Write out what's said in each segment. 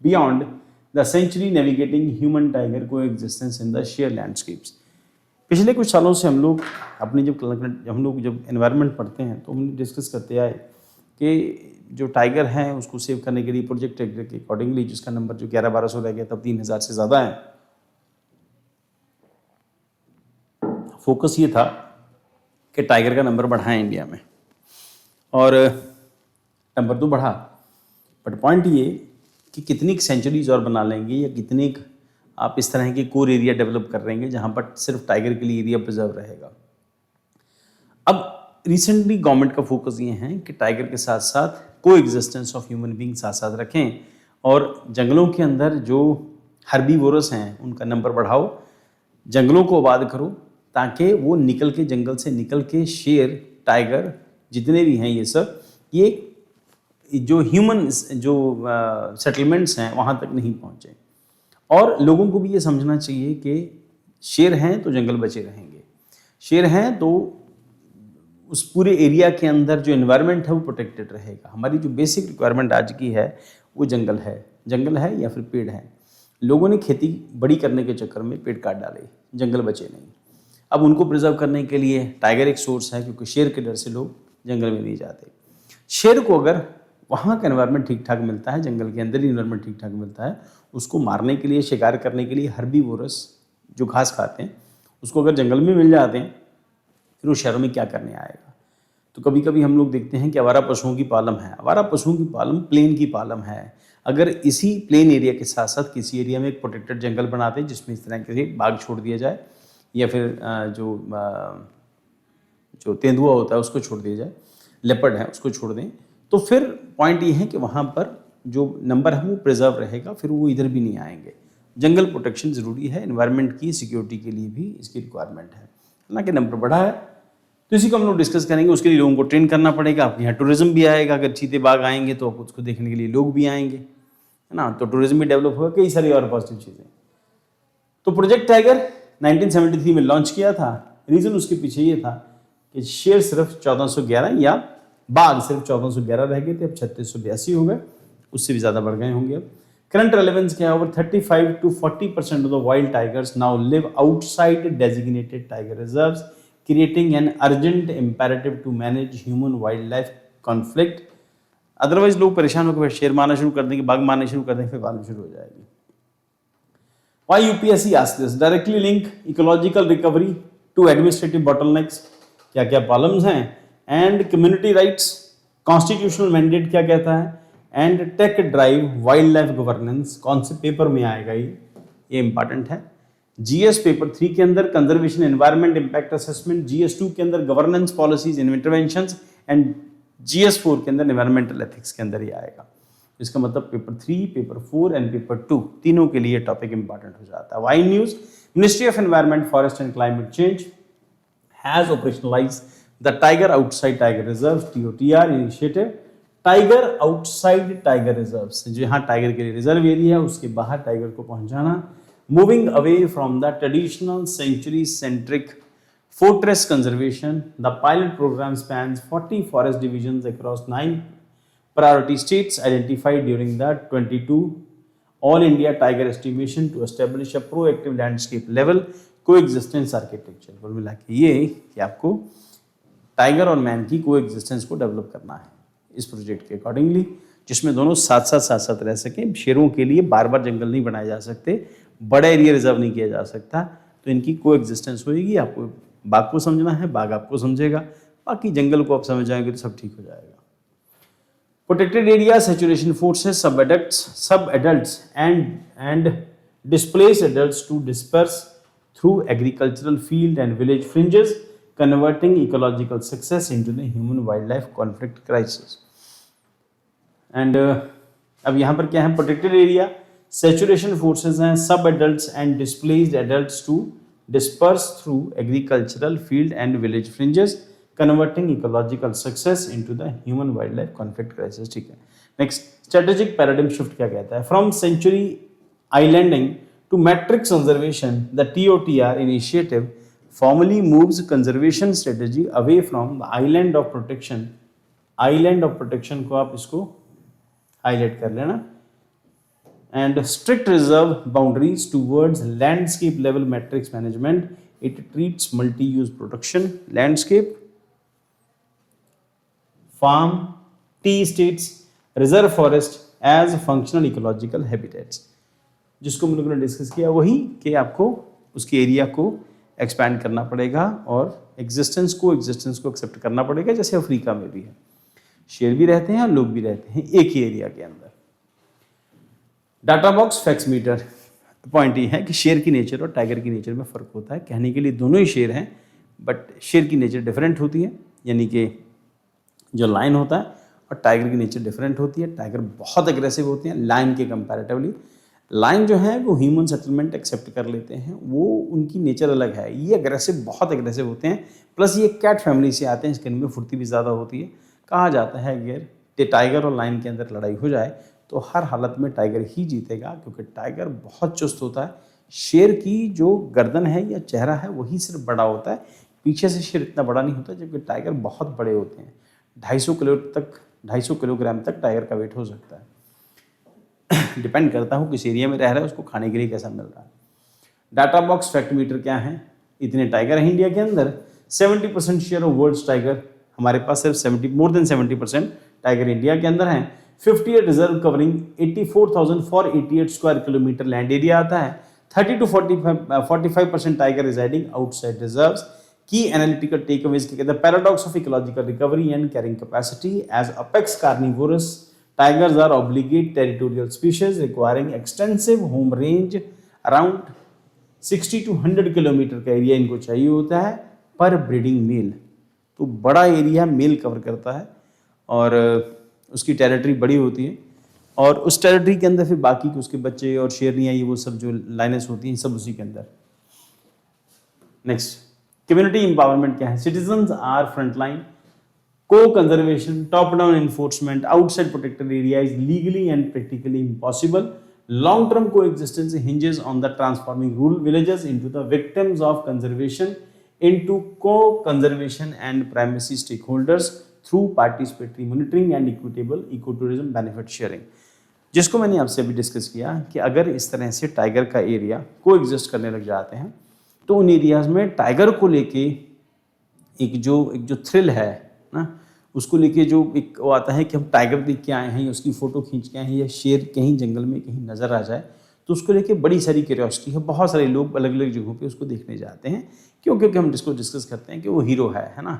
beyond the century navigating human tiger coexistence in the sheer landscapes। पिछले कुछ सालों से हम लोग अपनी जब एनवायरनमेंट पढ़ते हैं तो हम डिस्कस करते आए कि जो टाइगर है उसको सेव करने के लिए प्रोजेक्ट टाइगर के अकॉर्डिंगली जिसका नंबर जो 11-1200 रह गया तब 3000 से ज़्यादा है, फोकस ये था कि टाइगर का नंबर बढ़ाएं इंडिया में, और नंबर तो बढ़ा, बट पॉइंट ये कि कितनी सेंचुरीज और बना लेंगे या कितने आप इस तरह के कोर एरिया डेवलप कर रहेंगे जहाँ पर सिर्फ टाइगर के लिए एरिया प्रिजर्व रहेगा। अब रिसेंटली गवर्नमेंट का फोकस ये है कि टाइगर के साथ साथ को एग्जिस्टेंस ऑफ ह्यूमन बींग साथ साथ रखें और जंगलों के अंदर जो हर्बीवोरस हैं उनका नंबर बढ़ाओ, जंगलों को आबाद करो ताकि वो निकल के जंगल से निकल के शेर, टाइगर जितने भी हैं ये सब ये जो ह्यूमन जो सेटलमेंट्स हैं वहाँ तक नहीं पहुँचे। और लोगों को भी ये समझना चाहिए कि शेर हैं तो जंगल बचे रहेंगे, शेर हैं तो उस पूरे एरिया के अंदर जो एनवायरनमेंट है वो प्रोटेक्टेड रहेगा। हमारी जो बेसिक रिक्वायरमेंट आज की है वो जंगल है या फिर पेड़ है। लोगों ने खेती बड़ी करने के चक्कर में पेड़ काट डाले, जंगल बचे नहीं। अब उनको प्रिजर्व करने के लिए टाइगर एक सोर्स है, क्योंकि शेर के डर से लोग जंगल में नहीं जाते। शेर को अगर वहाँ का एनवायरनमेंट ठीक ठाक मिलता है, जंगल के अंदर ही एनवायरनमेंट ठीक ठाक मिलता है, उसको मारने के लिए, शिकार करने के लिए हर्बीवोरस जो घास खाते हैं उसको अगर जंगल में मिल जाते हैं फिर वो शहरों में क्या करने आएगा। तो कभी कभी हम लोग देखते हैं कि आवारा पशुओं की पालम है, आवारा पशुओं की पालम प्लेन की पालम है। अगर इसी प्लेन एरिया के साथ साथ किसी एरिया में एक प्रोटेक्टेड जंगल बनाते हैं जिसमें इस तरह के बाघ छोड़ दिया जाए या फिर जो तेंदुआ होता है उसको छोड़ दिया जाए, लेपर्ड है उसको छोड़ दें, तो फिर पॉइंट ये है कि वहाँ पर जो नंबर है वो प्रिजर्व रहेगा, फिर वो इधर भी नहीं आएंगे। जंगल प्रोटेक्शन ज़रूरी है, एनवायरनमेंट की सिक्योरिटी के लिए भी इसकी रिक्वायरमेंट है। ना कि नंबर बढ़ा है तो इसी को हम लोग डिस्कस करेंगे। उसके लिए लोगों को ट्रेन करना पड़ेगा। आपके यहाँ टूरिज्म भी आएगा, अगर चीते बाघ आएंगे तो उसको देखने के लिए लोग भी आएंगे, है ना, तो टूरिज्म भी डेवलप होगा, कई सारी और पॉजिटिव चीज़ें। तो प्रोजेक्ट टाइगर 1973 में लॉन्च किया था। रीज़न उसके पीछे ये था कि शेर सिर्फ 1411 या बाघ सिर्फ 1411 रह गए थे, अब 3682 हो गए, उससे भी ज़्यादा बढ़ गए होंगे। अब करंट रेलेवेंस क्या है, over 35 to 40% of the wild tigers now live outside designated tiger reserves, creating an urgent imperative to manage human wild life conflict. Otherwise लोग परेशान होकर शेर मारना शुरू कर देंगे, बाघ मारना शुरू कर देंगे, फिर प्रॉब्लम शुरू हो जाएगी। Why UPSC asked this? Directly link ecological recovery to administrative bottlenecks, क्या क्या प्रॉब्लम्स हैं, and community rights, constitutional mandate क्या कहता है, and tech drive wild life governance. कौन से पेपर में आएगा ये इंपॉर्टेंट है। GS पेपर 3 के अंदर conservation environment impact assessment, GS 2 के अंदर governance policies and interventions, and GS 4 के अंदर एनवायरमेंटल एथिक्स के अंदर ही आएगा। इसका मतलब पेपर 3, पेपर 4 एंड पेपर 2 तीनों के लिए टॉपिक इंपॉर्टेंट हो जाता है। Why news, ministry of environment, forest and climate change has operationalised the tiger outside tiger reserve TOTR initiative. Tiger outside tiger reserve, जहाँ टाइगर के लिए रिजर्व एरिया है उसके बाहर टाइगर को पहुंचाना। Moving away from the traditional sanctuary centric fortress conservation, the pilot program spans 40 forest divisions across 9 priority states identified during the 22 All India Tiger Estimation to establish a proactive landscape level coexistence architecture। कुल मिला के ये कि आपको tiger और man की coexistence को develop करना है इस प्रोजेक्ट के अकॉर्डिंगली, जिसमें दोनों साथ साथ रह सकें। शेरों के लिए बार बार जंगल नहीं बनाए जा सकते, बड़ा एरिया रिजर्व नहीं किया जा सकता, तो इनकी कोएग्जिस्टेंस होगी। आपको बाघ को समझना है, बाघ आपको समझेगा, बाकी जंगल को आप समझ जाएंगे तो सब ठीक हो जाएगा। Protected area, saturation forces, sub adults and displaced adults to disperse through agricultural field and village fringes, converting ecological success into the human wild life conflict crisis. And अब यहाँ पर क्या है, प्रोटेक्टेड एरिया, सैचुरेशन फोर्सेस हैं, sub adults and displaced adults to disperse through agricultural field and village fringes, converting ecological success into the human wildlife conflict crisis। ठीक है। Next, strategic paradigm shift क्या कहता है, from century islanding to matrix conservation, the TOTR initiative formally moves conservation strategy away from the island of protection। island of protection को आप इसको highlight कर लेना, and strict reserve boundaries towards landscape level matrix management. It treats multi-use production, landscape, farm, tea estates, reserve forest as functional ecological habitats. जिसको हम लोगों ने discuss किया वही कि आपको उसके एरिया को एक्सपैंड करना पड़ेगा और एग्जिस्टेंस को एक्सेप्ट करना पड़ेगा, जैसे अफ्रीका में भी है, शेर भी रहते हैं और लोग भी रहते हैं एक ही एरिया के अंदर। Data box facts meter, point ये है कि शेर की नेचर और टाइगर की नेचर में फ़र्क होता है। कहने के लिए दोनों ही शेर हैं, बट शेर की नेचर डिफरेंट होती है, यानी कि जो लायन होता है, और टाइगर की नेचर डिफरेंट होती है। टाइगर बहुत एग्रेसिव होते हैं लायन के कंपैरेटिवली। लायन जो है वो ह्यूमन सेटलमेंट एक्सेप्ट कर लेते हैं, वो उनकी नेचर अलग है। ये एग्रेसिव, बहुत एग्रेसिव होते हैं, प्लस ये कैट फैमिली से आते हैं, इसके इनमें फुर्ती भी ज़्यादा होती है। कहा जाता है अगर टाइगर और लायन के अंदर लड़ाई हो जाए तो हर हालत में टाइगर ही जीतेगा, क्योंकि टाइगर बहुत चुस्त होता है। शेर की जो गर्दन है या चेहरा है वही सिर्फ बड़ा होता है, पीछे से शेर इतना बड़ा नहीं होता, जबकि टाइगर बहुत बड़े होते हैं। 250 किलोग्राम तक टाइगर का वेट हो सकता है। डिपेंड करता हो किस एरिया में रह रहा है, उसको खाने के लिए कैसा मिल रहा है। डाटा बॉक्स फैक्ट मीटर क्या है? इतने टाइगर हैं इंडिया के अंदर, 70% शेयर ऑफ वर्ल्ड्स टाइगर, हमारे पास सिर्फ मोर देन 70% टाइगर इंडिया के अंदर हैं। 58 reserve covering 84,488 square kilometre land area आता है। 30 to 45% tiger residing outside reserves. की एनालिटिकल टेकअवेज के कहते हैं paradox of ecological recovery and carrying capacity. As apex carnivores tigers are obligate territorial species requiring extensive home range, around 60 to 100 kilometre का area इनको चाहिए होता है पर ब्रीडिंग मेल। तो बड़ा एरिया मेल कवर करता है और उसकी टेरिटरी बड़ी होती है, और उस टेरिटरी के अंदर फिर बाकी के उसके बच्चे और शेरनियाँ, ये वो सब जो लाइनेस होती हैं, सब उसी के अंदर। नेक्स्ट, कम्युनिटी एम्पावरमेंट क्या है? Citizens are frontline, co-conservation, top-down enforcement outside protected area is legally and practically impossible. Long-term coexistence hinges on the transforming rural villages into the victims of conservation into co-conservation and primacy stakeholders through participatory monitoring and equitable ecotourism benefit sharing. जिसको मैंने आपसे अभी discuss किया कि अगर इस तरह से टाइगर का एरिया को एग्जिस्ट करने लग जाते हैं तो उन एरियाज में टाइगर को लेके एक जो थ्रिल है ना, उसको लेके जो एक वो आता है कि हम टाइगर देख के आए हैं या उसकी फ़ोटो खींच के आए हैं या शेर कहीं जंगल में कहीं नज़र आ जाए, तो उसको लेके बड़ी सारी क्यूरियोसिटी है। बहुत सारे लोग अलग अलग जगहों पे उसको देखने जाते हैं, क्योंकि हम जिसको डिस्कस करते हैं कि वो हीरो है ना,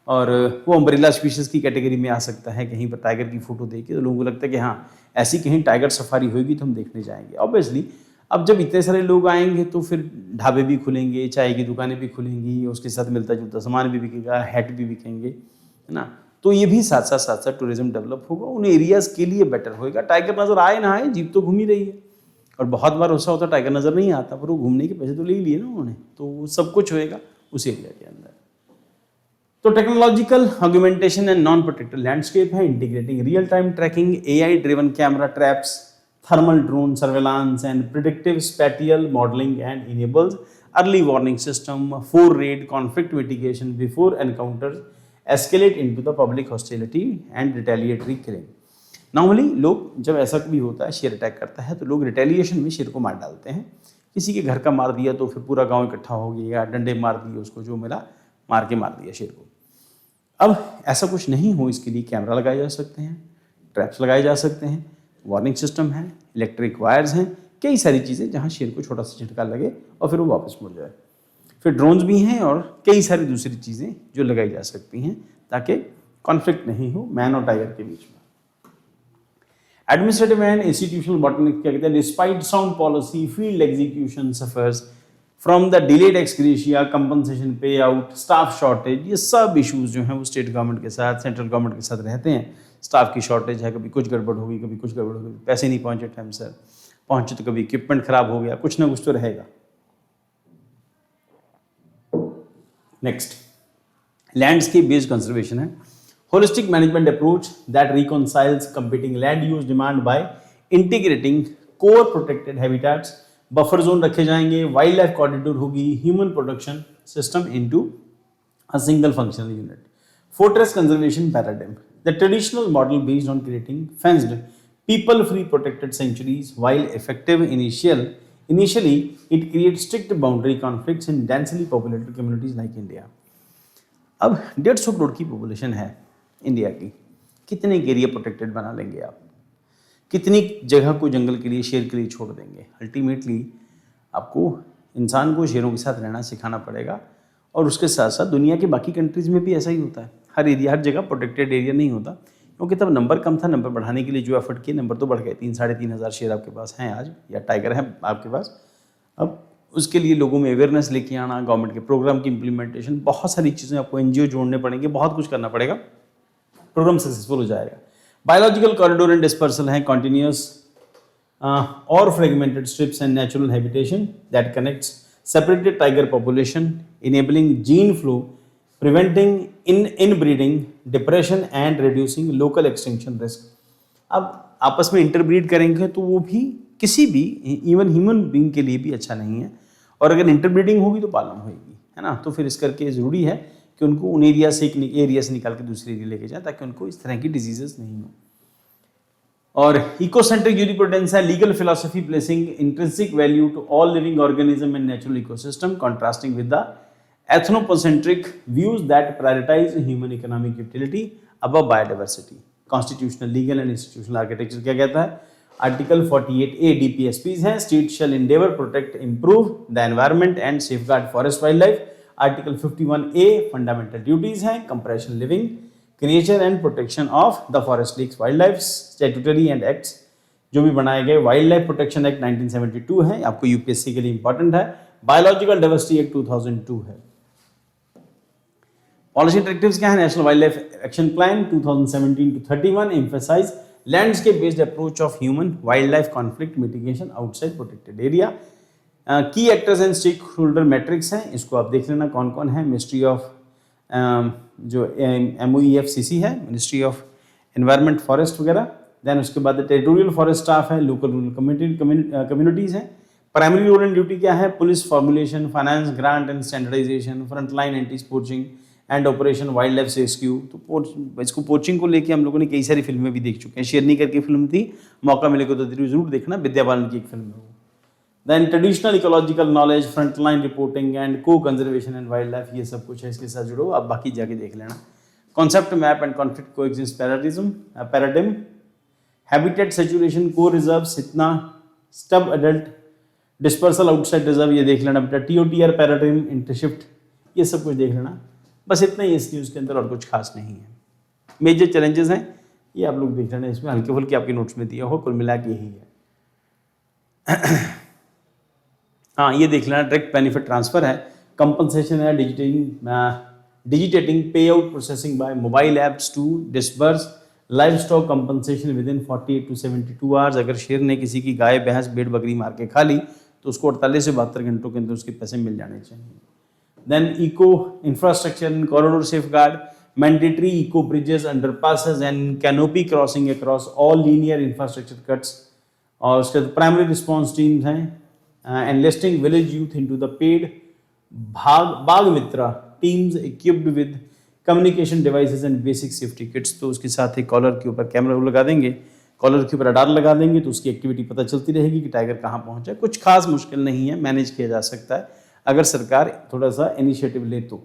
और वो अम्ब्रेला स्पीशीज़ की कैटेगरी में आ सकता है। कहीं पर टाइगर की फ़ोटो देख के तो लोगों को लगता है कि हाँ, ऐसी कहीं टाइगर सफारी होगी तो हम देखने जाएंगे। ऑब्वियसली अब जब इतने सारे लोग आएंगे तो फिर ढाबे भी खुलेंगे, चाय की दुकानें भी खुलेंगी, उसके साथ मिलता जुलता सामान भी बिकेगा, हैट भी बिकेंगे, है ना। तो ये भी साथ साथ टूरिज्म डेवलप होगा, उन एरियाज़ के लिए बेटर होएगा। टाइगर नज़र आए ना आए, जीप तो घूम ही रही है, और बहुत बार ऐसा होता है टाइगर नज़र नहीं आता, पर वो घूमने के पैसे तो ले ही लिए ना उन्होंने, तो सब कुछ होएगा उस एरिया के अंदर। तो technological augmentation and non protected landscape है, integrating real time tracking, AI driven camera traps, thermal drone surveillance and predictive spatial modelling and enables early warning system for red conflict mitigation before encounters escalate into the public hostility and retaliatory killing. Normally लोग जब ऐसा भी होता है, शेर attack करता है, तो लोग रिटेलिएशन में शेर को मार डालते हैं। किसी के घर का मार दिया तो फिर पूरा गांव इकट्ठा हो गया, या डंडे मार दिए, उसको जो मिला मार दिया शेर को। अब ऐसा कुछ नहीं हो, इसके लिए कैमरा लगाए जा सकते हैं, ट्रैप्स लगाए जा सकते हैं, वार्निंग सिस्टम है, इलेक्ट्रिक वायर्स हैं, कई सारी चीज़ें जहाँ शेर को छोटा सा झटका लगे और फिर वो वापस मुड़ जाए। फिर ड्रोन्स भी हैं और कई सारी दूसरी चीज़ें जो लगाई जा सकती हैं ताकि कॉन्फ्लिक्ट नहीं हो मैन और टाइगर के बीच में। एडमिनिस्ट्रेटिव एंड इंस्टीट्यूशनल बॉटलनेक क्या कहते हैं? Despite sound policy, field execution suffers from the delayed ex gratia, compensation पे आउट, स्टाफ शॉर्टेज, ये सब इश्यूज जो हैं वो स्टेट गवर्नमेंट के साथ, सेंट्रल गवर्नमेंट के साथ रहते हैं। स्टाफ की शॉर्टेज है, कभी कुछ गड़बड़ होगी, कभी कुछ गड़बड़ होगी, पैसे नहीं पहुंचे टाइम से, पहुंचे तो कभी इक्विपमेंट खराब हो गया, कुछ ना कुछ तो रहेगा। नेक्स्ट, लैंडस्केप बेस्ड कंजर्वेशन है, holistic management approach that reconciles competing land use demand by integrating core protected habitats, buffer zone रखे जाएंगे, वाइल्ड लाइफ कॉरिडोर होगी, human production system into a single functional unit, fortress conservation paradigm, the traditional model based on creating fenced people free protected sanctuaries. While effective initially it creates strict boundary conflicts in densely populated communities like India. अब 150 करोड़ की population है India की, कितने area protected बना लेंगे आप, कितनी जगह को जंगल के लिए, शेर के लिए छोड़ देंगे? अल्टीमेटली आपको इंसान को शेरों के साथ रहना सिखाना पड़ेगा। और उसके साथ साथ दुनिया के बाकी कंट्रीज़ में भी ऐसा ही होता है, हर एरिया, हर जगह प्रोटेक्टेड एरिया नहीं होता, क्योंकि तब नंबर कम था। नंबर बढ़ाने के लिए जो एफर्ट किए, नंबर तो बढ़ गए, 3-3.5 हज़ार शेर आपके पास हैं आज, या टाइगर हैं आपके पास। अब उसके लिए लोगों में अवेयरनेस लेके आना, गवर्नमेंट के प्रोग्राम की इम्प्लीमेंटेशन, बहुत सारी चीज़ें आपको एनजीओ जोड़ने पड़ेंगे, बहुत कुछ करना पड़ेगा, प्रोग्राम सक्सेसफुल हो जाएगा। बायोलॉजिकल कॉरिडोर एंड डिस्पर्सल है कॉन्टिन्यूस और fragmented strips and natural habitation that connects separated tiger population, enabling gene flow, preventing inbreeding, depression and reducing local extinction risk. अब आपस में इंटरब्रीड करेंगे तो वो भी किसी भी इवन ह्यूमन बीइंग के लिए भी अच्छा नहीं है, और अगर इंटरब्रीडिंग होगी तो पालन होगी, है ना। तो फिर इस करके ज़रूरी है कि उनको उन एरिया से निकाल के दूसरे एरिया लेके जाए, ताकि उनको इस तरह की डिजीजेस नहीं हो। और इकोसेंट्रिक यूरिप्रूडेंस है legal philosophy placing intrinsic value to all living organism and natural ecosystem, contrasting with the anthropocentric views that prioritize human economic utility above biodiversity. Constitutional, legal and institutional architecture क्या कहता है? Article 48A DPSPs हैं, state shall endeavour protect improve the environment and safeguard forest wild life. Article 51A fundamental duties हैं, compassion living, creature and protection of the forest lakes wild life. Statutory and acts जो भी बनाए गए, wild life protection act 1972 है, आपको UPSC के लिए important है। बायोलॉजिकल डाइवर्सिटी एक्ट 2002 है। पॉलिसी डायरेक्टिव्स क्या है? National wild life action plan 2017 to 31 emphasize landscape based approach of human wild life conflict mitigation outside protected area. Key actors and stake holder matrix हैं, इसको आप देख लेना कौन कौन है। मिनिस्ट्री ऑफ जो MOEFCC है, मिनिस्ट्री ऑफ एनवायरनमेंट फॉरेस्ट वगैरह। देन उसके बाद टेरिटोरियल फॉरेस्ट स्टाफ है, लोकल रूरल कम्युनिटीज़ हैं। प्राइमरी रोल एंड ड्यूटी क्या है? Police, formulation, finance, grant and standardisation, frontline anti poaching and operation wild life rescue. तो इसको पोचिंग को लेके हम लोगों ने कई सारी फिल्में भी देख चुके हैं। शेरनी करके फिल्म थी, मौका मिलेगा तो जरूर देखना, विद्या बालन की एक फिल्म है वो। Then traditional ecological knowledge, frontline reporting and co conservation and wild life, ये सब कुछ है, इसके साथ जुड़ो, आप बाकी जाके देख लेना। Concept map and conflict coexist paradigm, habitat saturation, को रिजर्व्स, इतना stub adult dispersal outside reserve, ये देख लेना बेटा। TOTR पैराडिम, इंटरशिफ्ट, ये सब कुछ देख लेना। बस इतना ही इस न्यूज़ के अंदर, और कुछ खास नहीं है। मेजर चैलेंजेस हैं ये आप लोग देख लेना, इसमें हल्के फुल्के आपके नोट्स में दिया हो, कुल मिला के यही है। हाँ, ये देख लेना, डायरेक्ट बेनिफिट ट्रांसफर है, कंपनसेशन है, digitising pay out processing by mobile apps to disburse live stock compensation within 48 to 72 hours. अगर शेर ने किसी की गाय, भैंस, भेड़, बकरी मार के खा ली तो उसको 48 से 72 घंटों के अंदर उसके पैसे मिल जाने चाहिए। Then eco infrastructure in corridor safeguard, mandatory eco bridges, underpasses and canopy crossing across all linear infrastructure cuts. और उसके बाद प्राइमरी रिस्पॉन्स टीम्स हैं, enlisting village youth into the paid Bhag Mitra teams equipped with communication devices and basic safety kits। तो उसके साथ ही collar के ऊपर camera लगा देंगे, कॉलर के ऊपर रडार लगा देंगे, तो उसकी एक्टिविटी पता चलती रहेगी कि टाइगर कहाँ पहुँचा है। कुछ खास मुश्किल नहीं है, मैनेज किया जा सकता है अगर सरकार थोड़ा सा इनिशिएटिव ले तो।